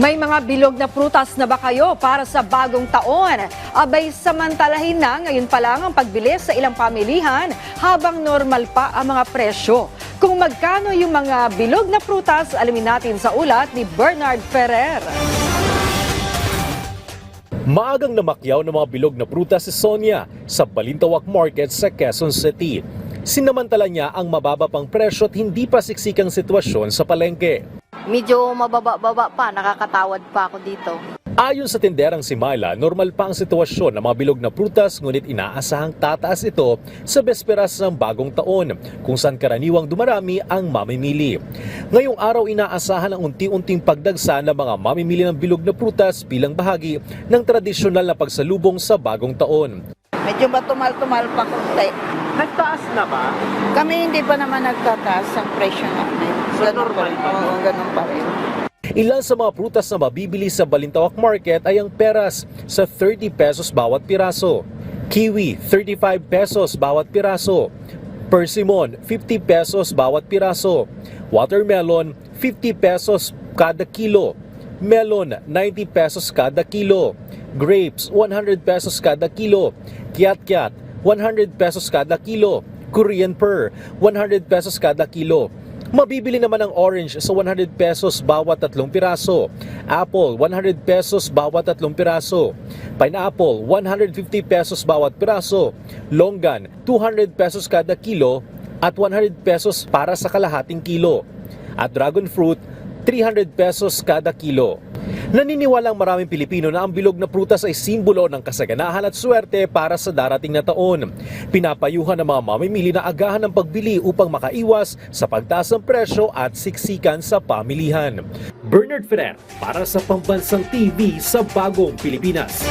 May mga bilog na prutas na ba kayo para sa bagong taon? Abay, samantalahin na ngayon pa lang ang pagbilis sa ilang pamilihan habang normal pa ang mga presyo. Kung magkano yung mga bilog na prutas, alamin natin sa ulat ni Bernard Ferrer. Maagang namakyaw ng mga bilog na prutas si Sonia sa Balintawak Market sa Quezon City. Sinamantala niya ang mababa pang presyo at hindi pa siksikang sitwasyon sa palengke. Medyo mababa-baba pa, nakakatawad pa ako dito. Ayon sa tinderang si Myla, normal pa ang sitwasyon ng mga bilog na prutas ngunit inaasahang tataas ito sa besperas ng bagong taon kung saan karaniwang dumarami ang mamimili. Ngayong araw inaasahan ang unti-unting pagdagsa ng mga mamimili ng bilog na prutas bilang bahagi ng tradisyonal na pagsalubong sa bagong taon. Medyo matumal-tumal pa konti. Nagtaas na ba? Kami hindi pa naman nagtataas ang presyo namin. normal pa? Oo, ganun pa rin. Ilan sa mga prutas na mabibili sa Balintawak Market ay ang peras sa 30 pesos bawat piraso, kiwi 35 pesos bawat piraso, persimmon 50 pesos bawat piraso, watermelon 50 pesos kada kilo, melon 90 pesos kada kilo, grapes 100 pesos kada kilo, kiat-kiat 100 pesos kada kilo, Korean pear 100 pesos kada kilo. Mabibili naman ang orange sa 100 pesos bawat 3 piraso, apple 100 pesos bawat 3 piraso, pineapple 150 pesos bawat piraso, longgan 200 pesos kada kilo at 100 pesos para sa kalahating kilo, at dragon fruit 300 pesos kada kilo. Naniniwalang maraming Pilipino na ang bilog na prutas ay simbolo ng kasaganahan at swerte para sa darating na taon. Pinapayuhan ng mga mamimili na agahan ng pagbili upang makaiwas sa pagtaas ng presyo at siksikan sa pamilihan. Bernard Ferrer para sa Pambansang TV sa Bagong Pilipinas.